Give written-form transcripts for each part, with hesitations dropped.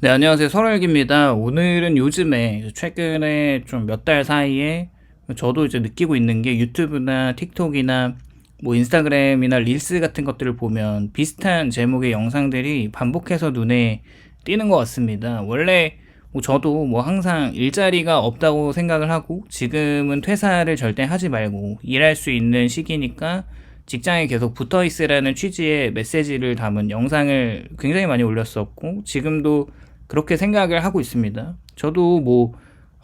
네, 안녕하세요. 설월기입니다. 오늘은 요즘에 최근에 좀 몇 달 사이에 저도 이제 느끼고 있는 게 유튜브나 틱톡이나 뭐 인스타그램이나 릴스 같은 것들을 보면 비슷한 제목의 영상들이 반복해서 눈에 띄는 것 같습니다. 원래 뭐 저도 뭐 항상 일자리가 없다고 생각을 하고 지금은 퇴사를 절대 하지 말고 일할 수 있는 시기니까 직장에 계속 붙어 있으라는 취지의 메시지를 담은 영상을 굉장히 많이 올렸었고 지금도 그렇게 생각을 하고 있습니다. 저도 뭐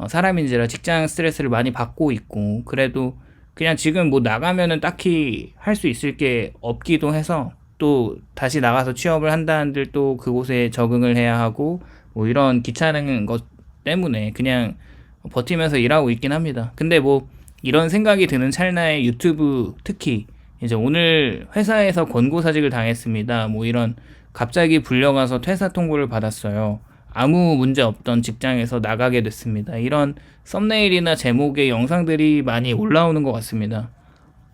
사람인지라 직장 스트레스를 많이 받고 있고 그래도 그냥 지금 뭐 나가면은 딱히 할 수 있을 게 없기도 해서 또 다시 나가서 취업을 한다 한들 또 그곳에 적응을 해야 하고 뭐 이런 귀찮은 것 때문에 그냥 버티면서 일하고 있긴 합니다. 근데 뭐 이런 생각이 드는 찰나에 유튜브 특히 이제 오늘 회사에서 권고사직을 당했습니다. 뭐 이런 갑자기 불려가서 퇴사 통보를 받았어요. 아무 문제 없던 직장에서 나가게 됐습니다. 이런 썸네일이나 제목의 영상들이 많이 올라오는 것 같습니다.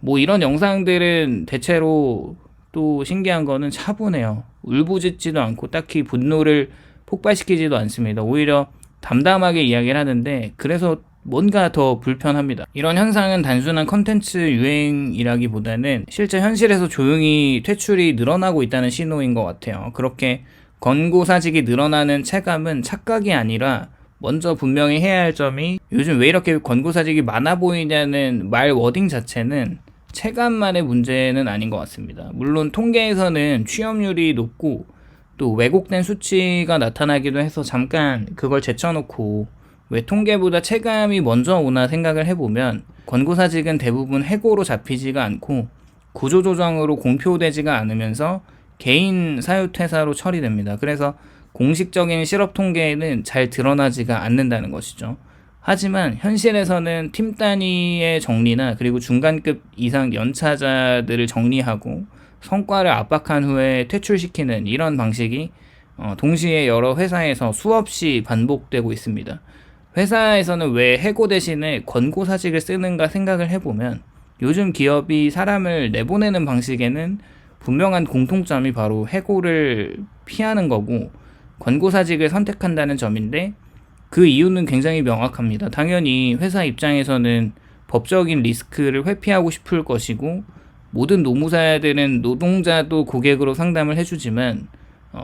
뭐 이런 영상들은 대체로 또 신기한 거는 차분해요. 울부짖지도 않고 딱히 분노를 폭발시키지도 않습니다. 오히려 담담하게 이야기를 하는데 그래서 뭔가 더 불편합니다. 이런 현상은 단순한 컨텐츠 유행이라기보다는 실제 현실에서 조용히 퇴출이 늘어나고 있다는 신호인 것 같아요. 그렇게 권고사직이 늘어나는 체감은 착각이 아니라 먼저 분명히 해야 할 점이 요즘 왜 이렇게 권고사직이 많아 보이냐는 말 워딩 자체는 체감만의 문제는 아닌 것 같습니다. 물론 통계에서는 취업률이 높고 또 왜곡된 수치가 나타나기도 해서 잠깐 그걸 제쳐놓고 왜 통계보다 체감이 먼저 오나 생각을 해보면 권고사직은 대부분 해고로 잡히지가 않고 구조조정으로 공표되지가 않으면서 개인 사유퇴사로 처리됩니다. 그래서 공식적인 실업 통계에는 잘 드러나지가 않는다는 것이죠. 하지만 현실에서는 팀 단위의 정리나 그리고 중간급 이상 연차자들을 정리하고 성과를 압박한 후에 퇴출시키는 이런 방식이 동시에 여러 회사에서 수없이 반복되고 있습니다. 회사에서는 왜 해고 대신에 권고사직을 쓰는가 생각을 해보면 요즘 기업이 사람을 내보내는 방식에는 분명한 공통점이 바로 해고를 피하는 거고 권고사직을 선택한다는 점인데 그 이유는 굉장히 명확합니다. 당연히 회사 입장에서는 법적인 리스크를 회피하고 싶을 것이고 모든 노무사들은 노동자도 고객으로 상담을 해주지만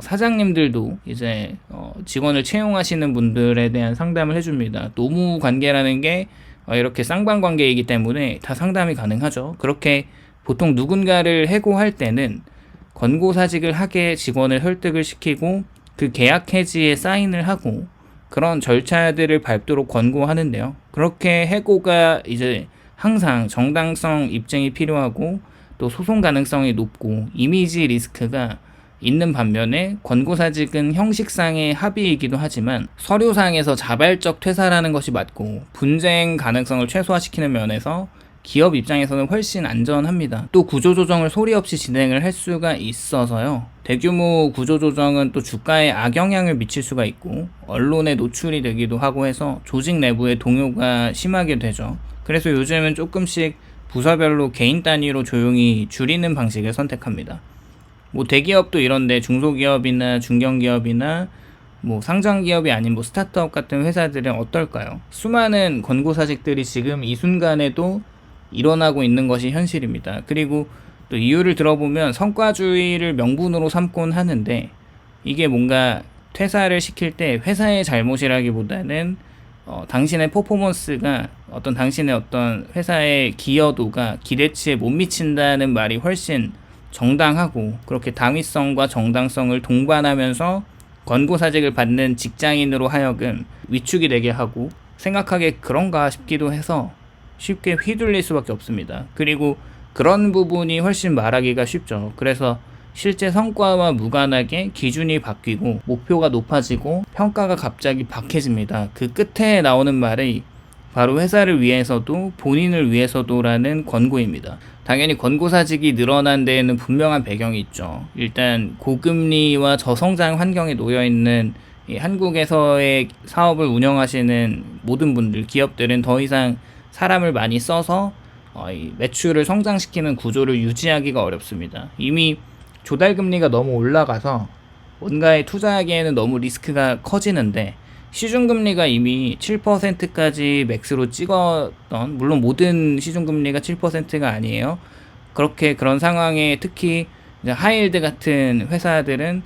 사장님들도 이제 직원을 채용하시는 분들에 대한 상담을 해줍니다. 노무 관계라는 게 이렇게 쌍방관계이기 때문에 다 상담이 가능하죠. 그렇게 보통 누군가를 해고할 때는 권고사직을 하게 직원을 설득을 시키고 그 계약 해지에 사인을 하고 그런 절차들을 밟도록 권고하는데요. 그렇게 해고가 이제 항상 정당성 입증이 필요하고 또 소송 가능성이 높고 이미지 리스크가 있는 반면에 권고사직은 형식상의 합의이기도 하지만 서류상에서 자발적 퇴사라는 것이 맞고 분쟁 가능성을 최소화시키는 면에서 기업 입장에서는 훨씬 안전합니다. 또 구조조정을 소리 없이 진행을 할 수가 있어서요. 대규모 구조조정은 또 주가에 악영향을 미칠 수가 있고 언론에 노출이 되기도 하고 해서 조직 내부의 동요가 심하게 되죠. 그래서 요즘은 조금씩 부서별로 개인 단위로 조용히 줄이는 방식을 선택합니다. 뭐 대기업도 이런데 중소기업이나 중견기업이나 뭐 상장기업이 아닌 뭐 스타트업 같은 회사들은 어떨까요? 수많은 권고사직들이 지금 이 순간에도 일어나고 있는 것이 현실입니다. 그리고 또 이유를 들어보면 성과주의를 명분으로 삼곤 하는데 이게 뭔가 퇴사를 시킬 때 회사의 잘못이라기보다는 당신의 퍼포먼스가 당신의 어떤 회사의 기여도가 기대치에 못 미친다는 말이 훨씬 정당하고 그렇게 당위성과 정당성을 동반하면서 권고사직을 받는 직장인으로 하여금 위축이 되게 하고 생각하게 그런가 싶기도 해서 쉽게 휘둘릴 수밖에 없습니다. 그리고 그런 부분이 훨씬 말하기가 쉽죠. 그래서 실제 성과와 무관하게 기준이 바뀌고 목표가 높아지고 평가가 갑자기 박해집니다. 그 끝에 나오는 말이 바로 회사를 위해서도 본인을 위해서도라는 권고입니다. 당연히 권고사직이 늘어난 데에는 분명한 배경이 있죠. 일단 고금리와 저성장 환경에 놓여있는 한국에서의 사업을 운영하시는 모든 분들, 기업들은 더 이상 사람을 많이 써서 매출을 성장시키는 구조를 유지하기가 어렵습니다. 이미 조달금리가 너무 올라가서 뭔가에 투자하기에는 너무 리스크가 커지는데 시중금리가 이미 7%까지 맥스로 찍었던, 물론 모든 시중금리가 7%가 아니에요. 그런 상황에 특히 이제 하이힐드 같은 회사들은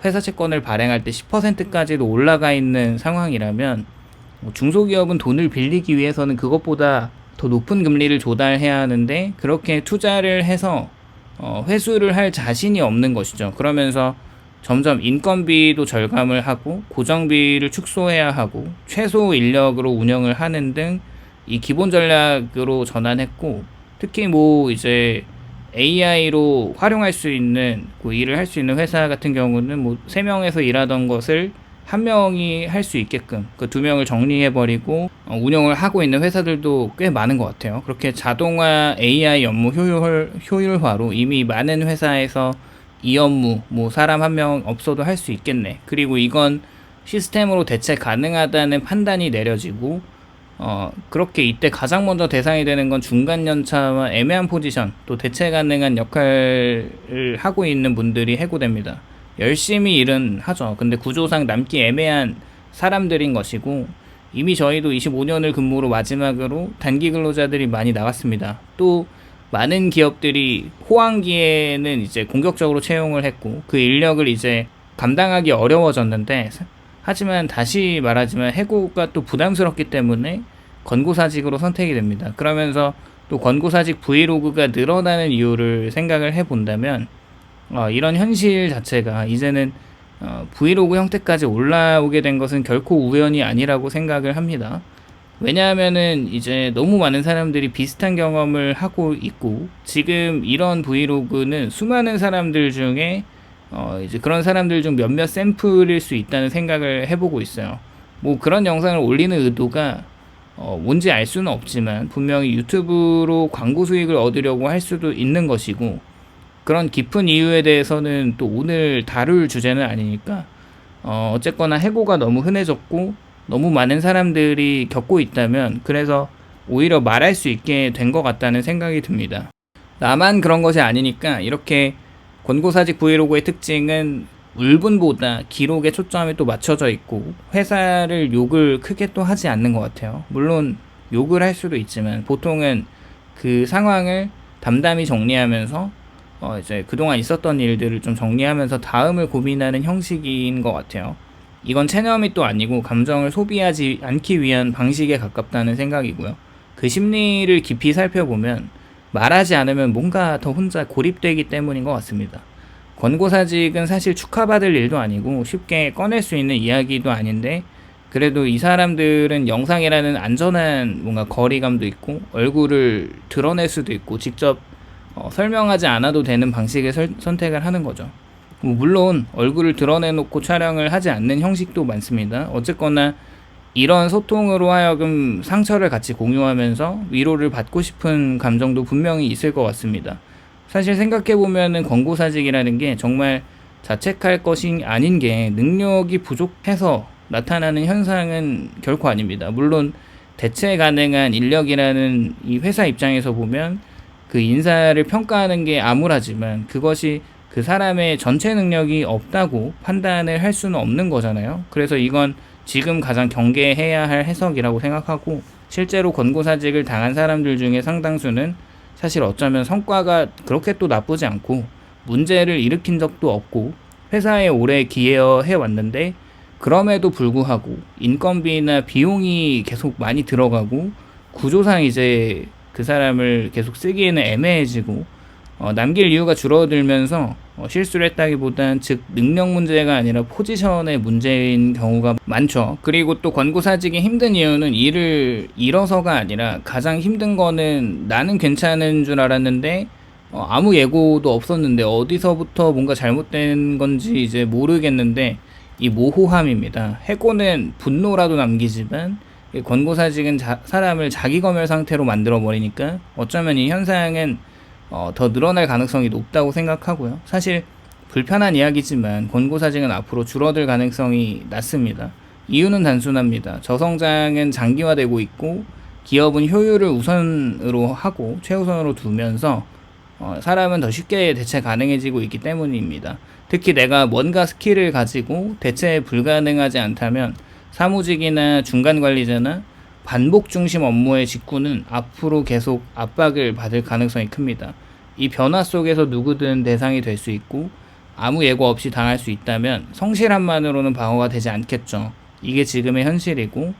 회사 채권을 발행할 때 10%까지도 올라가 있는 상황이라면 중소기업은 돈을 빌리기 위해서는 그것보다 더 높은 금리를 조달해야 하는데 그렇게 투자를 해서 회수를 할 자신이 없는 것이죠. 그러면서 점점 인건비도 절감을 하고 고정비를 축소해야 하고 최소 인력으로 운영을 하는 등 이 기본 전략으로 전환했고, 특히 뭐 이제 AI로 활용할 수 있는 일을 할 수 있는 회사 같은 경우는 뭐 3명에서 일하던 것을 1명이 할 수 있게끔 그 2명을 정리해버리고 운영을 하고 있는 회사들도 꽤 많은 것 같아요. 그렇게 자동화 AI 업무 효율화로 이미 많은 회사에서 이 업무 뭐 사람 1명 없어도 할 수 있겠네, 그리고 이건 시스템으로 대체 가능하다는 판단이 내려지고 그렇게 이때 가장 먼저 대상이 되는 건 중간 연차와 애매한 포지션, 또 대체 가능한 역할을 하고 있는 분들이 해고됩니다. 열심히 일은 하죠. 근데 구조상 남기 애매한 사람들인 것이고, 이미 저희도 25년을 근무로 마지막으로 단기 근로자들이 많이 나갔습니다. 또 많은 기업들이 호황기에는 이제 공격적으로 채용을 했고 그 인력을 이제 감당하기 어려워졌는데, 하지만 다시 말하지만 해고가 또 부담스럽기 때문에 권고사직으로 선택이 됩니다. 그러면서 또 권고사직 브이로그가 늘어나는 이유를 생각을 해본다면 이런 현실 자체가 이제는 브이로그 형태까지 올라오게 된 것은 결코 우연이 아니라고 생각을 합니다. 왜냐하면은 이제 너무 많은 사람들이 비슷한 경험을 하고 있고, 지금 이런 브이로그는 수많은 사람들 중에 이제 그런 사람들 중 몇몇 샘플일 수 있다는 생각을 해보고 있어요. 뭐 그런 영상을 올리는 의도가 뭔지 알 수는 없지만 분명히 유튜브로 광고 수익을 얻으려고 할 수도 있는 것이고, 그런 깊은 이유에 대해서는 또 오늘 다룰 주제는 아니니까 어쨌거나 해고가 너무 흔해졌고 너무 많은 사람들이 겪고 있다면 그래서 오히려 말할 수 있게 된 것 같다는 생각이 듭니다. 나만 그런 것이 아니니까 이렇게 권고사직 브이로그의 특징은 울분보다 기록에 초점이 또 맞춰져 있고 회사를 욕을 크게 또 하지 않는 것 같아요. 물론 욕을 할 수도 있지만 보통은 그 상황을 담담히 정리하면서 이제 그동안 있었던 일들을 좀 정리하면서 다음을 고민하는 형식인 것 같아요. 이건 체념이 또 아니고 감정을 소비하지 않기 위한 방식에 가깝다는 생각이고요. 그 심리를 깊이 살펴보면 말하지 않으면 뭔가 더 혼자 고립되기 때문인 것 같습니다. 권고사직은 사실 축하받을 일도 아니고 쉽게 꺼낼 수 있는 이야기도 아닌데, 그래도 이 사람들은 영상이라는 안전한 뭔가 거리감도 있고 얼굴을 드러낼 수도 있고 직접 설명하지 않아도 되는 방식의 선택을 하는 거죠. 물론 얼굴을 드러내놓고 촬영을 하지 않는 형식도 많습니다. 어쨌거나 이런 소통으로 하여금 상처를 같이 공유하면서 위로를 받고 싶은 감정도 분명히 있을 것 같습니다. 사실 생각해보면은 권고사직이라는 게 정말 자책할 것이 아닌 게 능력이 부족해서 나타나는 현상은 결코 아닙니다. 물론 대체 가능한 인력이라는 이 회사 입장에서 보면 그 인사를 평가하는 게 암울하지만 그것이 그 사람의 전체 능력이 없다고 판단을 할 수는 없는 거잖아요. 그래서 이건 지금 가장 경계해야 할 해석이라고 생각하고, 실제로 권고사직을 당한 사람들 중에 상당수는 사실 어쩌면 성과가 그렇게 또 나쁘지 않고 문제를 일으킨 적도 없고 회사에 오래 기여해 왔는데, 그럼에도 불구하고 인건비나 비용이 계속 많이 들어가고 구조상 이제 그 사람을 계속 쓰기에는 애매해지고 남길 이유가 줄어들면서 실수를 했다기보단 즉 능력 문제가 아니라 포지션의 문제인 경우가 많죠. 그리고 또 권고사직이 힘든 이유는 일을 잃어서가 아니라 가장 힘든 거는 나는 괜찮은 줄 알았는데 아무 예고도 없었는데 어디서부터 뭔가 잘못된 건지 이제 모르겠는데 이 모호함입니다. 해고는 분노라도 남기지만 권고사직은 사람을 자기검열 상태로 만들어버리니까 어쩌면 이 현상은 더 늘어날 가능성이 높다고 생각하고요. 사실 불편한 이야기지만 권고사직은 앞으로 줄어들 가능성이 낮습니다. 이유는 단순합니다. 저성장은 장기화되고 있고 기업은 효율을 우선으로 하고 최우선으로 두면서 사람은 더 쉽게 대체 가능해지고 있기 때문입니다. 특히 내가 뭔가 스킬을 가지고 대체 불가능하지 않다면 사무직이나 중간 관리자나 반복 중심 업무의 직군은 앞으로 계속 압박을 받을 가능성이 큽니다. 이 변화 속에서 누구든 대상이 될 수 있고 아무 예고 없이 당할 수 있다면 성실함만으로는 방어가 되지 않겠죠. 이게 지금의 현실이고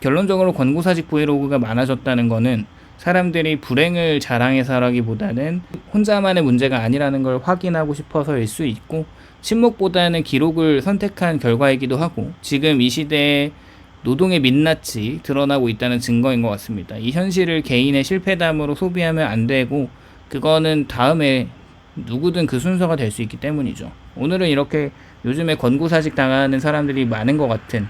결론적으로 권고사직 브이로그가 많아졌다는 거는 사람들이 불행을 자랑해서라기보다는 혼자만의 문제가 아니라는 걸 확인하고 싶어서일 수 있고 침묵보다는 기록을 선택한 결과이기도 하고 지금 이 시대에 노동의 민낯이 드러나고 있다는 증거인 것 같습니다. 이 현실을 개인의 실패담으로 소비하면 안 되고 그거는 다음에 누구든 그 순서가 될 수 있기 때문이죠. 오늘은 이렇게 요즘에 권고사직 당하는 사람들이 많은 것 같은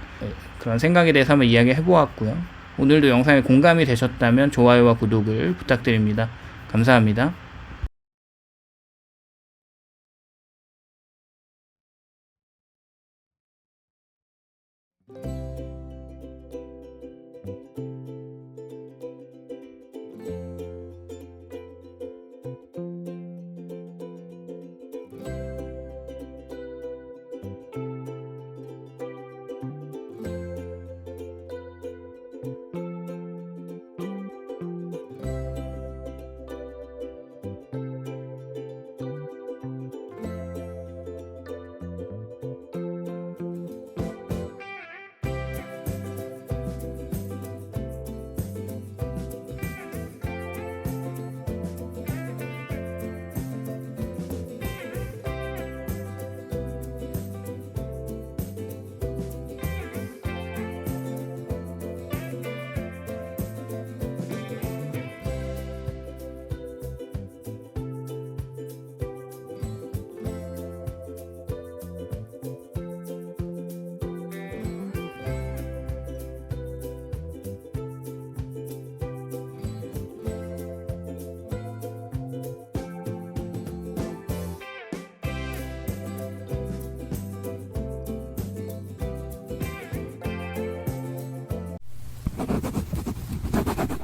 그런 생각에 대해서 한번 이야기 해보았고요. 오늘도 영상에 공감이 되셨다면 좋아요와 구독을 부탁드립니다. 감사합니다.